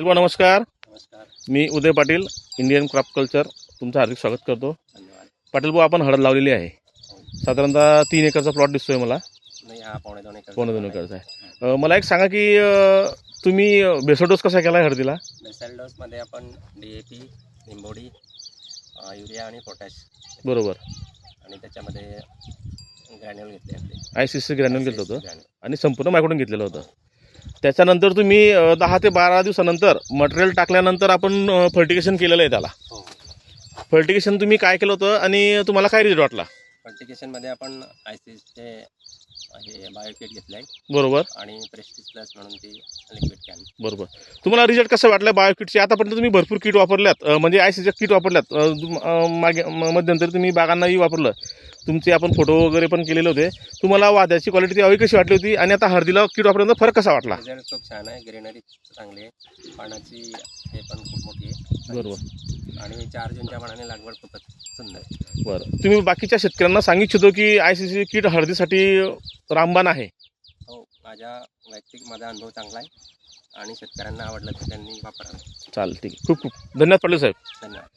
नमस्कार. नमस्कार. मी उदय Patil, Indian crop culture. तुमचं हार्दिक स्वागत करतो. धन्यवाद. पाटील भाऊ, आपण हळद लावलेली आहे. साधारणतः 3 एकरचा प्लॉट दिसतोय मला. नाही, हा पावणे 2 एकर. पावणे 2 एकरचा आहे. मला एक सांगा की तुम्ही बेसल डोस कसा केला आहे हळदीला? बेसल डोसमध्ये आपण DAP, निंबोडी, युरिया आणि पोटॅश बरोबर. आणि त्याच्यामध्ये ग्रॅन्युल घेतले आपले. ICC ग्रॅन्युल घेतलं होतं ग्रॅन्युल. आणि संपूर्ण मायक्रोडोन घेतलेलं होतं. त्याच्यानंतर तुम्ही 10 ते 12 दिवसानंतर मटेरियल टाकल्यानंतर आपण फर्टिगेशन केलेलं आहे त्याला. हो. फर्टिगेशन तुम्ही काय केलं होतं आणि तुम्हाला काय रिझल्ट वाटला? फर्टिगेशनमध्ये आपण ICCचे हे बायोकिट घेतलं आहे बरोबर. आणि प्रेस्टिज प्लस म्हणून ती लिक्विड कॅन. बरोबर. तुम्हाला रिझल्ट कसं वाटलं बायोकिटचे? आतापर्यंत तुम्ही भरपूर किट वापरल्यात, म्हणजे ICCचे किट वापरल्यात. मागे मध्यंतरी तुम्ही बागांनाही वापरलं. तुमचे आपण फोटो वगैरे पण केलेले होते. तुम्हाला वाद्याची क्वालिटी त्यावेळी कशी वाटली होती आणि आता हळदीला किट वापरल्यानंतर फरक कसा वाटला? रिझल्ट खूप छान आहे. ग्रीनरी चांगली आहे. पानाची हे पण खूप मोठी आहे. बरोबर. आणि 4 जूनच्या मानाने लागवड खूपच सुंदर आहे. बरं. तुम्ही बाकीच्या शेतकऱ्यांना सांगू इच्छितो की ICC किट हळदीसाठी रामबाण आहे? हो, माझा अनुभव चांगला आहे आणि शेतकऱ्यांना आवडलं तर त्यांनी वापरावं. चालेल, ठीक आहे. खूप खूप धन्यवाद पाटील साहेब. धन्यवाद.